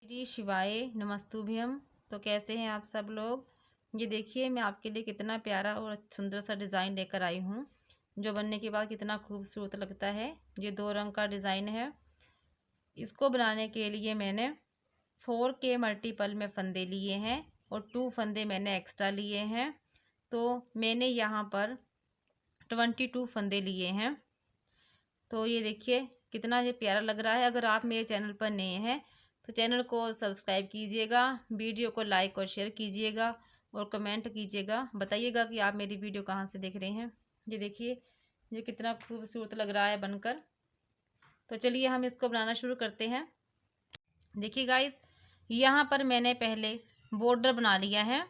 श्री शिवाय नमस्तुभ्यम। तो कैसे हैं आप सब लोग। ये देखिए मैं आपके लिए कितना प्यारा और सुंदर सा डिज़ाइन लेकर आई हूँ, जो बनने के बाद कितना खूबसूरत लगता है। ये 2 रंग का डिज़ाइन है। इसको बनाने के लिए मैंने 4K मल्टीपल में फंदे लिए हैं और 2 फंदे मैंने एक्स्ट्रा लिए हैं। तो मैंने यहाँ पर 22 फंदे लिए हैं। तो ये देखिए कितना ये प्यारा लग रहा है। अगर आप मेरे चैनल पर नए हैं तो चैनल को सब्सक्राइब कीजिएगा, वीडियो को लाइक और शेयर कीजिएगा और कमेंट कीजिएगा, बताइएगा कि आप मेरी वीडियो कहाँ से देख रहे हैं। ये देखिए ये कितना खूबसूरत लग रहा है बनकर। तो चलिए हम इसको बनाना शुरू करते हैं। देखिए गाइस, यहाँ पर मैंने पहले बॉर्डर बना लिया है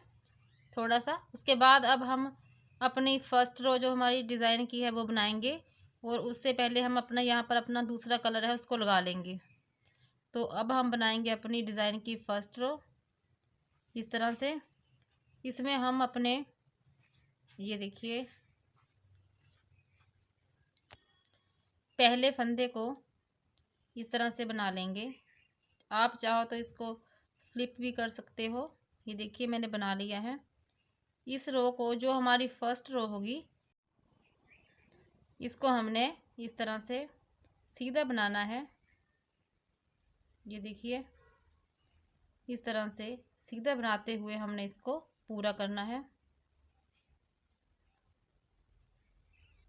थोड़ा सा। उसके बाद अब हम अपनी फर्स्ट रो जो हमारी डिज़ाइन की है वो बनाएंगे, और उससे पहले हम अपना यहाँ पर अपना दूसरा कलर है उसको लगा लेंगे। तो अब हम बनाएंगे अपनी डिज़ाइन की फर्स्ट रो इस तरह से। इसमें हम अपने ये देखिए पहले फंदे को इस तरह से बना लेंगे। आप चाहो तो इसको स्लिप भी कर सकते हो। ये देखिए मैंने बना लिया है। इस रो को जो हमारी फर्स्ट रो होगी इसको हमने इस तरह से सीधा बनाना है। ये देखिए इस तरह से सीधा बनाते हुए हमने इसको पूरा करना है।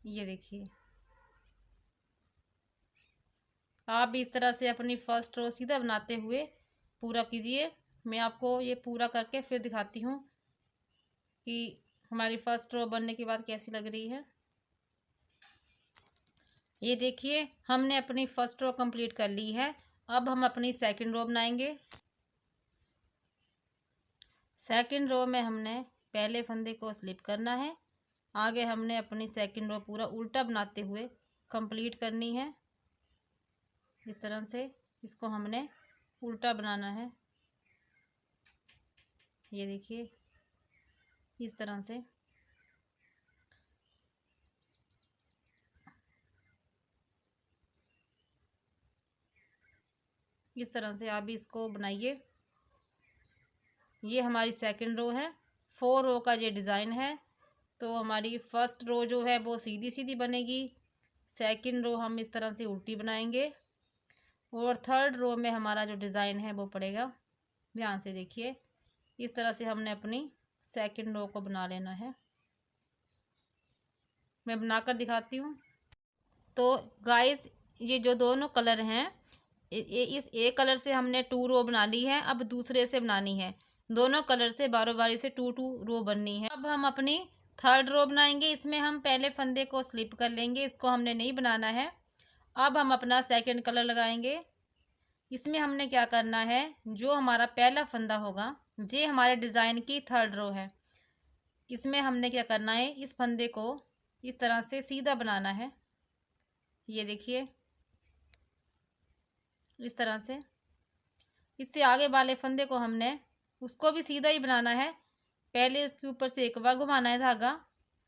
ये देखिए आप भी इस तरह से अपनी फर्स्ट रो सीधा बनाते हुए पूरा कीजिए। मैं आपको ये पूरा करके फिर दिखाती हूँ कि हमारी फर्स्ट रो बनने के बाद कैसी लग रही है। ये देखिए हमने अपनी फर्स्ट रो कंप्लीट कर ली है। अब हम अपनी सेकंड रो बनाएंगे। सेकंड रो में हमने पहले फंदे को स्लिप करना है। आगे हमने अपनी सेकंड रो पूरा उल्टा बनाते हुए कंप्लीट करनी है। इस तरह से इसको हमने उल्टा बनाना है। ये देखिए इस तरह से आप भी इसको बनाइए। ये हमारी सेकंड रो है। 4 रो का ये डिज़ाइन है। तो हमारी फर्स्ट रो जो है वो सीधी सीधी बनेगी, सेकंड रो हम इस तरह से उल्टी बनाएंगे, और थर्ड रो में हमारा जो डिज़ाइन है वो पड़ेगा। ध्यान से देखिए इस तरह से हमने अपनी सेकंड रो को बना लेना है। मैं बनाकर दिखाती हूँ। तो गाइस ये जो दोनों कलर हैं इस एक कलर से हमने 2 रो बना ली है। अब दूसरे से बनानी है। दोनों कलर से बारी बारी से 2 रो बननी है। अब हम अपनी थर्ड रो बनाएंगे। इसमें हम पहले फंदे को स्लिप कर लेंगे, इसको हमने नहीं बनाना है। अब हम अपना सेकंड कलर लगाएंगे। इसमें हमने क्या करना है, जो हमारा पहला फंदा होगा ये हमारे डिज़ाइन की थर्ड रो है। इसमें हमने क्या करना है, इस फंदे को इस तरह से सीधा बनाना है। ये देखिए इस तरह से। इससे आगे वाले फंदे को हमने उसको भी सीधा ही बनाना है। पहले उसके ऊपर से एक बार घुमाना है धागा,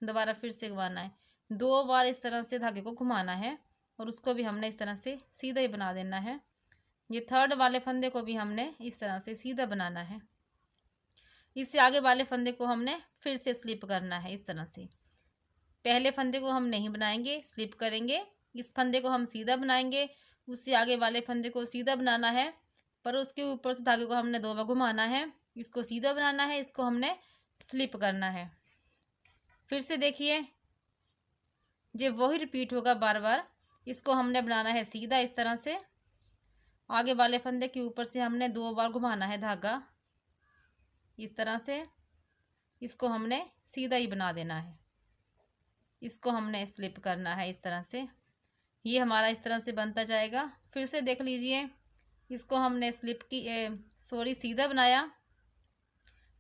दोबारा फिर से घुमाना है, 2 बार इस तरह से धागे को घुमाना है, और उसको भी हमने इस तरह से सीधा ही बना देना है। ये थर्ड वाले फंदे को भी हमने इस तरह से सीधा बनाना है। इससे आगे वाले फंदे को हमने फिर से स्लिप करना है। इस तरह से पहले फंदे को हम नहीं बनाएंगे, स्लिप करेंगे। इस फंदे को हम सीधा बनाएंगे, उससे आगे वाले फंदे को सीधा बनाना है, पर उसके ऊपर से धागे को हमने 2 बार घुमाना है। इसको सीधा बनाना है, इसको हमने स्लिप करना है। फिर से देखिए ये वही रिपीट होगा बार बार। इसको हमने बनाना है सीधा इस तरह से। आगे वाले फंदे के ऊपर से हमने 2 बार घुमाना है धागा इस तरह से। इसको हमने सीधा ही बना देना है। इसको हमने स्लिप करना है इस तरह से। ये हमारा इस तरह से बनता जाएगा। फिर से देख लीजिए, इसको हमने सीधा बनाया।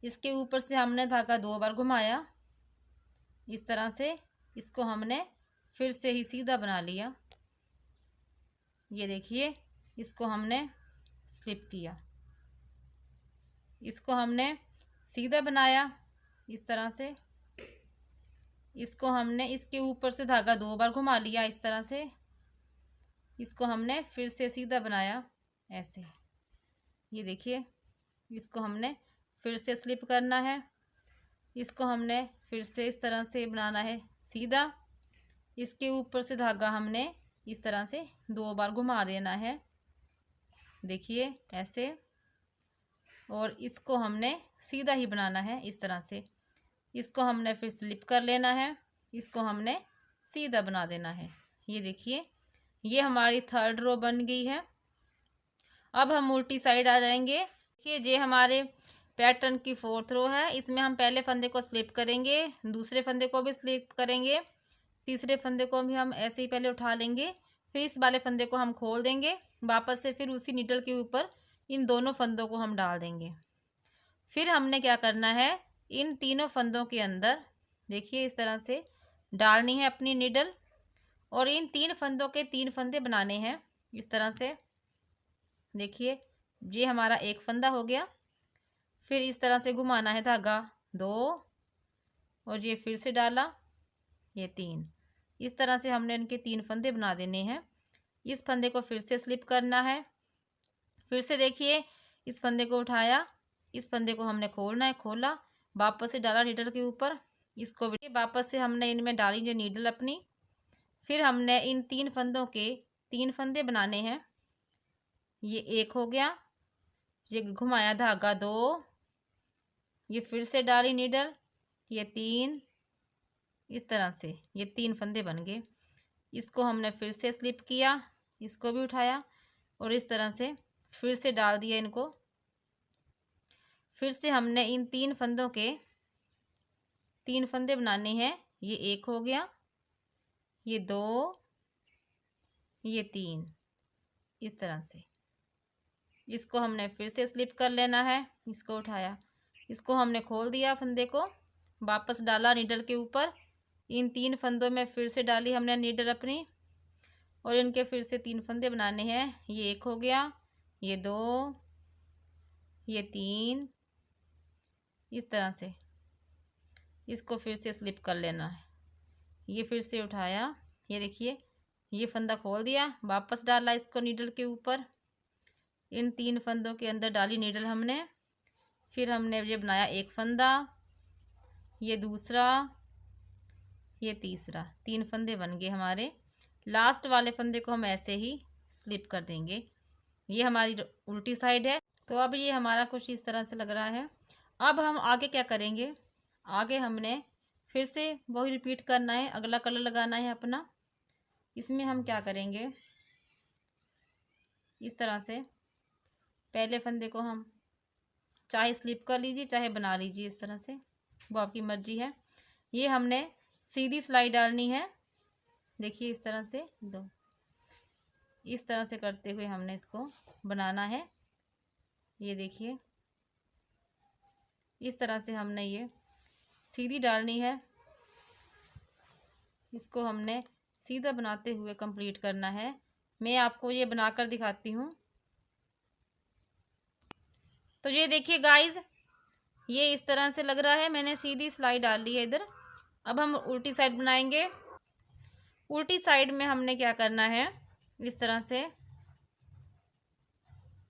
इसके ऊपर से हमने धागा 2 बार घुमाया इस तरह से। इसको हमने फिर से ही सीधा बना लिया। ये देखिए इसको हमने स्लिप किया, इसको हमने सीधा बनाया इस तरह से। इसको हमने इसके ऊपर से धागा 2 बार घुमा लिया इस तरह से। इसको हमने फिर से सीधा बनाया ऐसे। ये देखिए, इसको हमने फिर से स्लिप करना है। इसको हमने फिर से इस तरह से बनाना है सीधा। इसके ऊपर से धागा हमने इस तरह से 2 बार घुमा देना है, देखिए ऐसे। और इसको हमने सीधा ही बनाना है इस तरह से। इसको हमने फिर स्लिप कर लेना है, इसको हमने सीधा बना देना है। ये देखिए, ये हमारी 3rd रो बन गई है। अब हम उल्टी साइड आ जाएंगे। देखिए, ये हमारे पैटर्न की 4th रो है। इसमें हम पहले फंदे को स्लिप करेंगे, दूसरे फंदे को भी स्लिप करेंगे, तीसरे फंदे को भी हम ऐसे ही पहले उठा लेंगे। फिर इस वाले फंदे को हम खोल देंगे वापस से। फिर उसी नीडल के ऊपर इन दोनों फंदों को हम डाल देंगे। फिर हमने क्या करना है, इन तीनों फंदों के अंदर देखिए इस तरह से डालनी है अपनी नीडल। और इन 3 फंदों के 3 फंदे बनाने हैं इस तरह से। देखिए, ये हमारा एक फंदा हो गया। फिर इस तरह से घुमाना है धागा 2, और ये फिर से डाला, ये 3। इस तरह से हमने इनके 3 फंदे बना देने हैं। इस फंदे को फिर से स्लिप करना है। फिर से देखिए, इस फंदे को उठाया, इस फंदे को हमने खोलना है, खोला, वापस से डाला नीडल के ऊपर। इसको भी वापस से हमने इनमें डाली जो नीडल अपनी। फिर हमने इन 3 फंदों के 3 फंदे बनाने हैं। ये एक हो गया, ये घुमाया धागा 2, ये फिर से डाली नीडल, ये 3। इस तरह से ये 3 फंदे बन गए। इसको हमने फिर से स्लिप किया, इसको भी उठाया, और इस तरह से फिर से डाल दिया इनको। फिर से हमने इन 3 फंदों के 3 फंदे बनाने हैं। ये एक हो गया, ये 2, ये 3। इस तरह से इसको हमने फिर से स्लिप कर लेना है। इसको उठाया, इसको हमने खोल दिया फंदे को, वापस डाला नीडल के ऊपर। इन 3 फंदों में फिर से डाली हमने नीडल अपनी, और इनके फिर से 3 फंदे बनाने हैं। ये एक हो गया, ये 2, ये 3। इस तरह से इसको फिर से स्लिप कर लेना है। ये फिर से उठाया, ये देखिए, ये फंदा खोल दिया, वापस डाला इसको नीडल के ऊपर। इन 3 फंदों के अंदर डाली नीडल हमने। फिर हमने ये बनाया एक फंदा, ये दूसरा, ये तीसरा। 3 फंदे बन गए हमारे। लास्ट वाले फंदे को हम ऐसे ही स्लिप कर देंगे। ये हमारी उल्टी साइड है। तो अब ये हमारा कुछ इस तरह से लग रहा है। अब हम आगे क्या करेंगे, आगे हमने फिर से वही रिपीट करना है, अगला कलर लगाना है अपना। इसमें हम क्या करेंगे, इस तरह से पहले फंदे को हम चाहे स्लिप कर लीजिए चाहे बना लीजिए, इस तरह से, वो आपकी मर्जी है। ये हमने सीधी सिलाई डालनी है। देखिए इस तरह से इस तरह से करते हुए हमने इसको बनाना है। ये देखिए, इस तरह से हमने ये सीधी डालनी है। इसको हमने सीधा बनाते हुए कंप्लीट करना है। मैं आपको ये बनाकर दिखाती हूँ। तो ये देखिए गाइज, ये इस तरह से लग रहा है। मैंने सीधी सिलाई डाल ली है इधर। अब हम उल्टी साइड बनाएंगे। उल्टी साइड में हमने क्या करना है, इस तरह से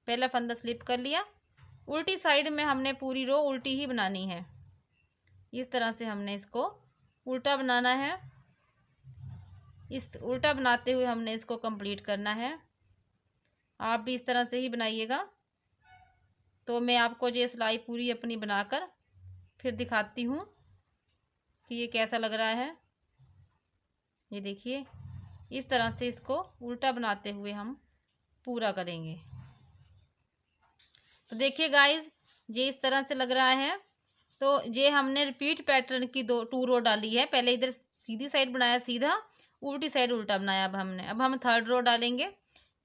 पहला फंदा स्लिप कर लिया। उल्टी साइड में हमने पूरी रो उल्टी ही बनानी है। इस तरह से हमने इसको उल्टा बनाना है। इस उल्टा बनाते हुए हमने इसको कंप्लीट करना है। आप भी इस तरह से ही बनाइएगा। तो मैं आपको ये सिलाई पूरी अपनी बनाकर फिर दिखाती हूँ कि ये कैसा लग रहा है। ये देखिए, इस तरह से इसको उल्टा बनाते हुए हम पूरा करेंगे। तो देखिए गाइज, ये इस तरह से लग रहा है। तो ये हमने रिपीट पैटर्न की 2 रो डाली है। पहले इधर सीधी साइड बनाया सीधा, उल्टी साइड उल्टा बनाया। अब हम 3rd रो डालेंगे।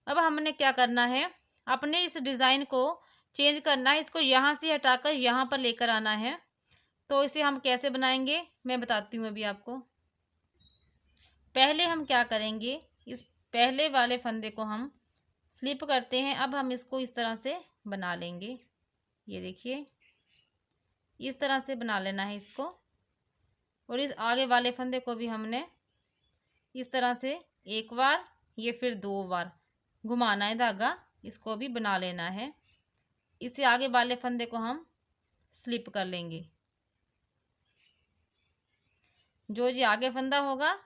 अब हमने क्या करना है, अपने इस डिज़ाइन को चेंज करना है। इसको यहाँ से हटाकर यहाँ पर लेकर आना है। तो इसे हम कैसे बनाएंगे मैं बताती हूँ अभी आपको। पहले हम क्या करेंगे, इस पहले वाले फंदे को हम स्लिप करते हैं। अब हम इसको इस तरह से बना लेंगे। ये देखिए, इस तरह से बना लेना है इसको। और इस आगे वाले फंदे को भी हमने इस तरह से एक बार, ये फिर 2 बार घुमाना है धागा, इसको भी बना लेना है। इससे आगे वाले फंदे को हम स्लिप कर लेंगे। जो जी आगे फंदा होगा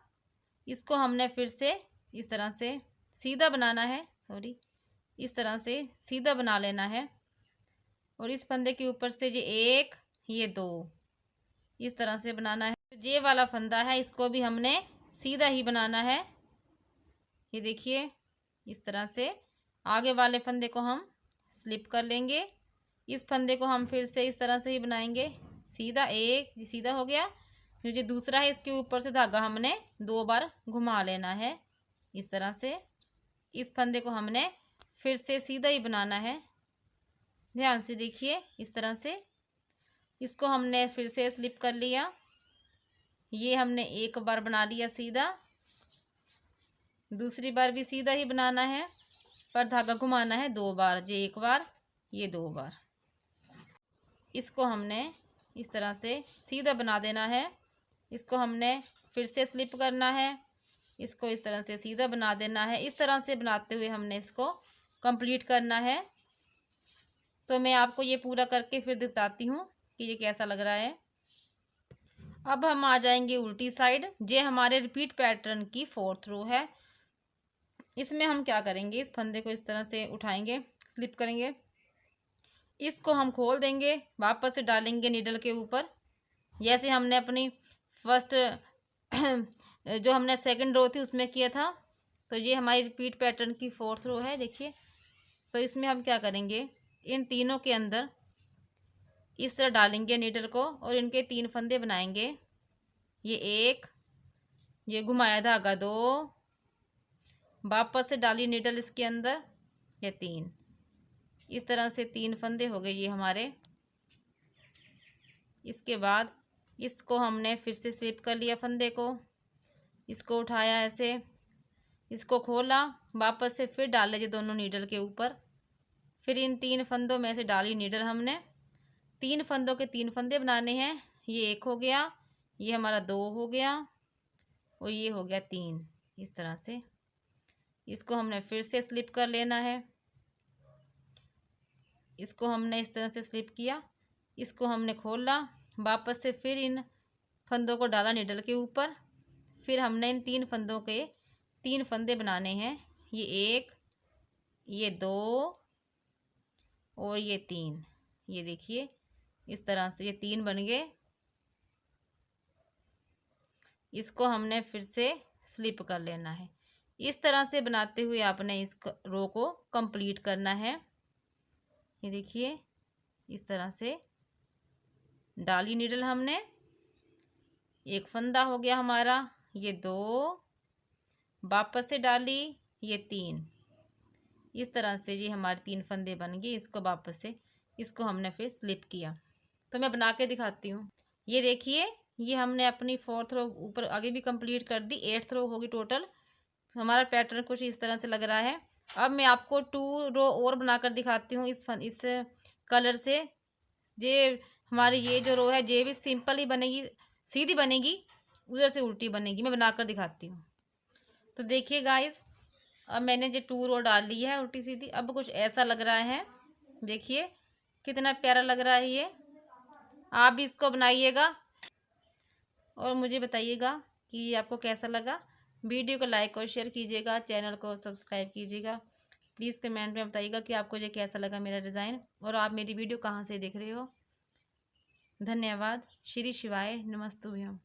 इसको हमने फिर से इस तरह से सीधा बनाना है, इस तरह से सीधा बना लेना है। और इस फंदे के ऊपर से ये 1 ये 2 इस तरह से बनाना है। ये वाला फंदा है इसको भी हमने सीधा ही बनाना है। ये देखिए इस तरह से आगे वाले फंदे को हम स्लिप कर लेंगे। इस फंदे को हम फिर से इस तरह से ही बनाएंगे, सीधा 1 ये सीधा हो गया। जो दूसरा है इसके ऊपर से धागा हमने 2 बार घुमा लेना है इस तरह से। इस फंदे को हमने फिर से सीधा ही बनाना है, ध्यान से देखिए इस तरह से। इसको हमने फिर से स्लिप कर लिया, ये हमने 1 बार बना लिया सीधा। दूसरी बार भी सीधा ही बनाना है पर धागा घुमाना है 2 बार, ये 1 बार ये 2 बार। इसको हमने इस तरह से सीधा बना देना है। इसको हमने फिर से स्लिप करना है, इसको इस तरह से सीधा बना देना है। इस तरह से बनाते हुए हमने इसको कंप्लीट करना है। तो मैं आपको ये पूरा करके फिर दिखाती हूँ कि ये कैसा लग रहा है। अब हम आ जाएंगे उल्टी साइड। ये हमारे रिपीट पैटर्न की 4th रो है। इसमें हम क्या करेंगे, इस फंदे को इस तरह से उठाएंगे, स्लिप करेंगे, इसको हम खोल देंगे, वापस से डालेंगे नीडल के ऊपर। जैसे हमने अपनी फर्स्ट जो हमने 2nd रो थी उसमें किया था। तो ये हमारी रिपीट पैटर्न की 4th रो है, देखिए। तो इसमें हम क्या करेंगे, इन तीनों के अंदर इस तरह डालेंगे नीडल को और इनके 3 फंदे बनाएंगे। ये 1 ये घुमाया धागा 2 वापस से डाली नीडल इसके अंदर, ये 3 इस तरह से 3 फंदे हो गए ये हमारे। इसके बाद इसको हमने फिर से स्लिप कर लिया फंदे को, इसको उठाया ऐसे, इसको खोला, वापस से फिर डाल लीजिए दोनों नीडल के ऊपर। फिर इन 3 फंदों में से डाली नीडल हमने। 3 फंदों के 3 फंदे बनाने हैं। ये 1 हो गया, ये हमारा 2 हो गया और ये हो गया 3 इस तरह से। इसको हमने फिर से स्लिप कर लेना है। इसको हमने इस तरह से स्लिप किया, इसको हमने खोला, वापस से फिर इन फंदों को डाला नीडल के ऊपर। फिर हमने इन 3 फंदों के 3 फंदे बनाने हैं। ये 1 ये 2 और ये 3, ये देखिए इस तरह से ये 3 बन गए। इसको हमने फिर से स्लिप कर लेना है। इस तरह से बनाते हुए आपने इस रो को कंप्लीट करना है। ये देखिए इस तरह से डाली नीडल हमने, 1 फंदा हो गया हमारा, ये 2 वापस से डाली, ये 3 इस तरह से ये हमारे 3 फंदे बन गए। इसको वापस से इसको हमने फिर स्लिप किया। तो मैं बना के दिखाती हूँ। ये देखिए ये हमने अपनी 4th रो ऊपर आगे भी कंप्लीट कर दी, 8th रो होगी टोटल। हमारा पैटर्न कुछ इस तरह से लग रहा है। अब मैं आपको 2 रो और बनाकर दिखाती हूँ इस कलर से। ये हमारी ये जो रो है ये भी सिंपल ही बनेगी, सीधी बनेगी, उधर से उल्टी बनेगी। मैं बनाकर दिखाती हूँ। तो देखिए गाइस, अब मैंने ये 2 रो डाल ली है उल्टी सीधी। अब कुछ ऐसा लग रहा है, देखिए कितना प्यारा लग रहा है ये। आप भी इसको बनाइएगा और मुझे बताइएगा कि आपको कैसा लगा। वीडियो को लाइक और शेयर कीजिएगा, चैनल को सब्सक्राइब कीजिएगा। प्लीज़ कमेंट में बताइएगा कि आपको ये कैसा लगा मेरा डिज़ाइन, और आप मेरी वीडियो कहाँ से देख रहे हो। धन्यवाद। श्री शिवाय नमस्तुभ्यम।